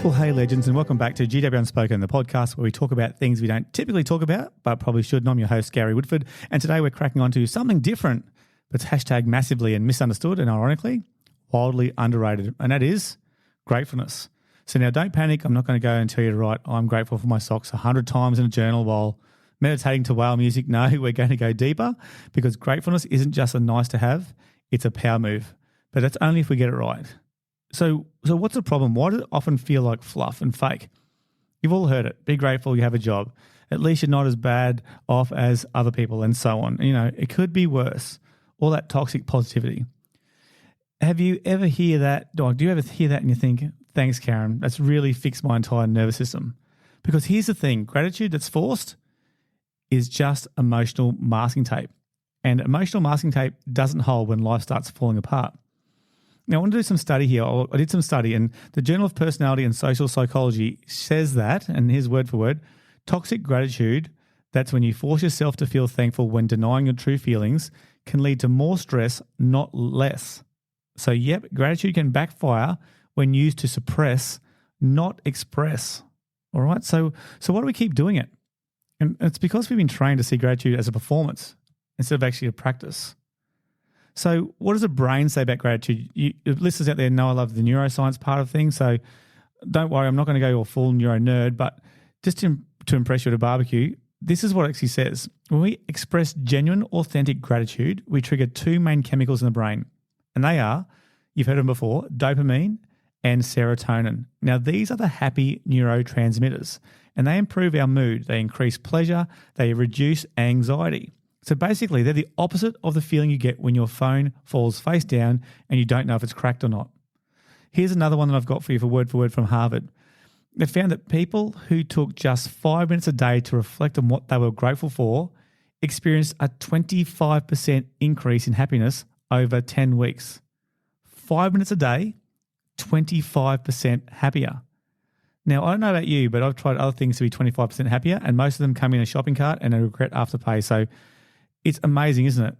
Well, hey, legends, and welcome back to GW Unspoken, the podcast where we talk about things we don't typically talk about, but probably should. And I'm your host, Gary Woodford, and today we're cracking on to something different, but it's hashtag massively and misunderstood and ironically, wildly underrated, and that is gratefulness. So now don't panic. I'm not going to go and tell you to write, I'm grateful for my socks 100 times in a journal while meditating to whale music. No, we're going to go deeper because gratefulness isn't just a nice to have, it's a power move, but that's only if we get it right. So what's the problem? Why does it often feel like fluff and fake? You've all heard it. Be grateful you have a job. At least you're not as bad off as other people and so on. You know, it could be worse. All that toxic positivity. Have you ever hear that? Or do you ever hear that and you think, thanks, Karen, that's really fixed my entire nervous system? Because here's the thing, gratitude that's forced is just emotional masking tape. And emotional masking tape doesn't hold when life starts falling apart. Now, I want to do some study here. I did some study, and the Journal of Personality and Social Psychology says that, and here's word for word, toxic gratitude, that's when you force yourself to feel thankful when denying your true feelings, can lead to more stress, not less. So, yep, gratitude can backfire when used to suppress, not express. All right? So why do we keep doing it? And it's because we've been trained to see gratitude as a performance instead of actually a practice. So what does the brain say about gratitude? Listeners out there know I love the neuroscience part of things, so don't worry, I'm not going to go all full neuro nerd, but just to impress you at a barbecue, this is what it actually says. When we express genuine, authentic gratitude, we trigger two main chemicals in the brain, and they are, you've heard of them before, dopamine and serotonin. Now, these are the happy neurotransmitters, and they improve our mood. They increase pleasure. They reduce anxiety. So basically, they're the opposite of the feeling you get when your phone falls face down and you don't know if it's cracked or not. Here's another one that I've got for you for word from Harvard. They found that people who took just 5 minutes a day to reflect on what they were grateful for experienced a 25% increase in happiness over 10 weeks. 5 minutes a day, 25% happier. Now, I don't know about you, but I've tried other things to be 25% happier, and most of them come in a shopping cart and a regret afterpay. So it's amazing, isn't it?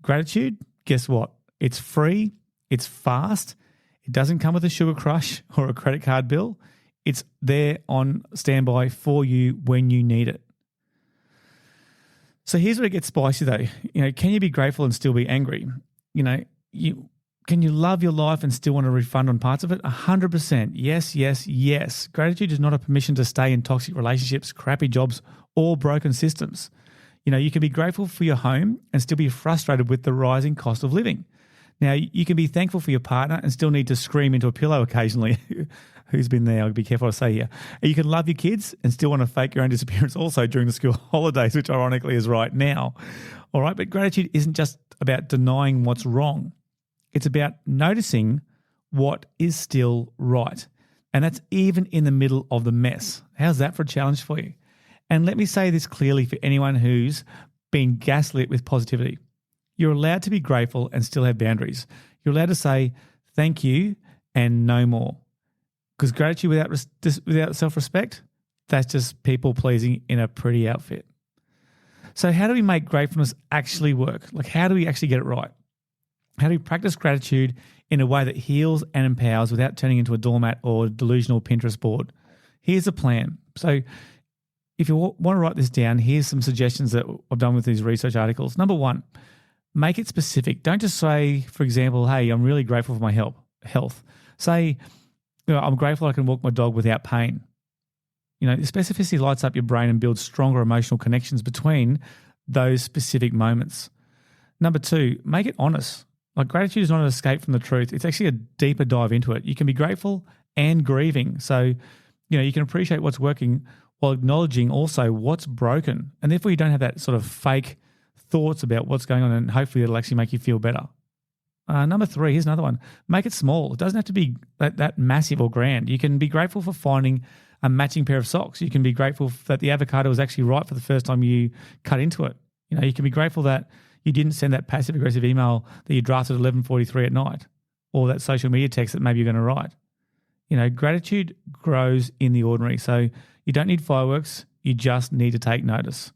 Gratitude, guess what? It's free, it's fast, it doesn't come with a sugar crush or a credit card bill. It's there on standby for you when you need it. So here's where it gets spicy though. You know, can you be grateful and still be angry? You know, can you love your life and still want a refund on parts of it? 100%. Yes, yes, yes. Gratitude is not a permission to stay in toxic relationships, crappy jobs, or broken systems. You know, you can be grateful for your home and still be frustrated with the rising cost of living. Now, you can be thankful for your partner and still need to scream into a pillow occasionally. Who's been there? I'll be careful what I say here. You can love your kids and still want to fake your own disappearance also during the school holidays, which ironically is right now. All right, but gratitude isn't just about denying what's wrong. It's about noticing what is still right. And that's even in the middle of the mess. How's that for a challenge for you? And let me say this clearly for anyone who's been gaslit with positivity. You're allowed to be grateful and still have boundaries. You're allowed to say thank you and no more. Because gratitude without self-respect, that's just people-pleasing in a pretty outfit. So how do we make gratefulness actually work? Like, how do we actually get it right? How do we practice gratitude in a way that heals and empowers without turning into a doormat or delusional Pinterest board? Here's a plan. So if you want to write this down, here's some suggestions that I've done with these research articles. Number one, make it specific. Don't just say, for example, hey, I'm really grateful for my health. Say, you know, I'm grateful I can walk my dog without pain. You know, the specificity lights up your brain and builds stronger emotional connections between those specific moments. Number two, make it honest. Like, gratitude is not an escape from the truth. It's actually a deeper dive into it. You can be grateful and grieving. So, you know, you can appreciate what's working while acknowledging also what's broken. And therefore you don't have that sort of fake thoughts about what's going on, and hopefully it'll actually make you feel better. Number three, here's another one. Make it small. It doesn't have to be that massive or grand. You can be grateful for finding a matching pair of socks. You can be grateful that the avocado was actually right for the first time you cut into it. You know, you can be grateful that you didn't send that passive-aggressive email that you drafted at 11:43 at night, or that social media text that maybe you're going to write. You know, gratitude grows in the ordinary. So you don't need fireworks. You just need to take notice.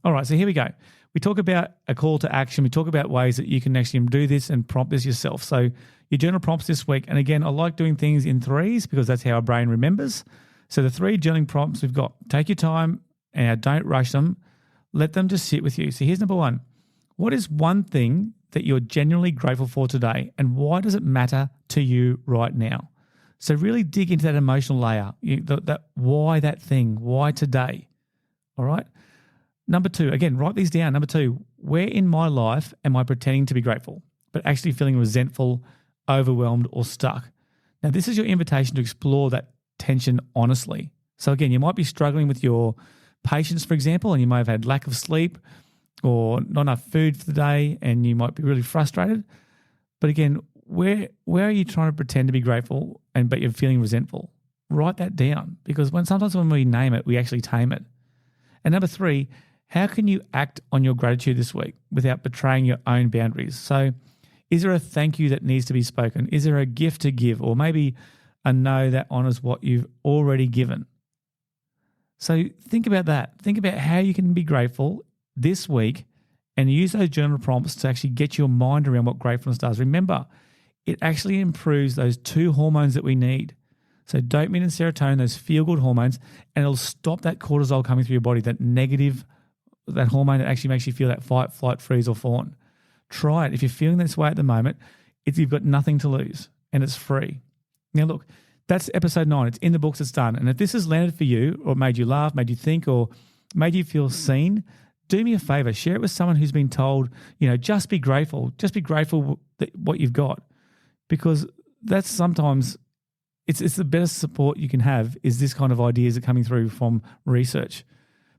All right, so here we go. we talk about a call to action. We talk about ways that you can actually do this and prompt this yourself. So your journal prompts this week. And again, I like doing things in threes because that's how our brain remembers. So the 3 journaling prompts we've got: take your time and don't rush them. Let them just sit with you. So here's number 1. What is one thing that you're genuinely grateful for today, and why does it matter to you right now? So really dig into that emotional layer. That why that thing, why today? All right. Number 2, again, write these down. Number 2, where in my life am I pretending to be grateful, but actually feeling resentful, overwhelmed, or stuck? Now, this is your invitation to explore that tension honestly. So again, you might be struggling with your patience, for example, and you may have had lack of sleep or not enough food for the day, and you might be really frustrated. But again, where are you trying to pretend to be grateful but you're feeling resentful? Write that down, because sometimes when we name it, we actually tame it. And number 3, how can you act on your gratitude this week without betraying your own boundaries? So is there a thank you that needs to be spoken? Is there a gift to give, or maybe a no that honors what you've already given? So think about that. Think about how you can be grateful this week and use those journal prompts to actually get your mind around what gratefulness does. Remember, it actually improves those 2 hormones that we need. So dopamine and serotonin, those feel-good hormones, and it'll stop that cortisol coming through your body, that negative, that hormone that actually makes you feel that fight, flight, freeze, or fawn. Try it. If you're feeling this way at the moment, you've got nothing to lose, and it's free. Now look, that's episode 9. It's in the books. It's done. And if this has landed for you, or made you laugh, made you think, or made you feel seen, do me a favor. Share it with someone who's been told, just be grateful. Just be grateful that what you've got, because that's sometimes it's the best support you can have is this kind of ideas that are coming through from research.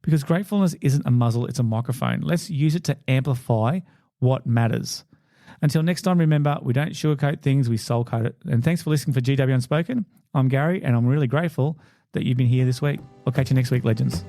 Because gratefulness isn't a muzzle, it's a microphone. Let's use it to amplify what matters. Until next time, remember, we don't sugarcoat things, we soul coat it. And thanks for listening for GW Unspoken. I'm Gary, and I'm really grateful that you've been here this week. I'll catch you next week, legends.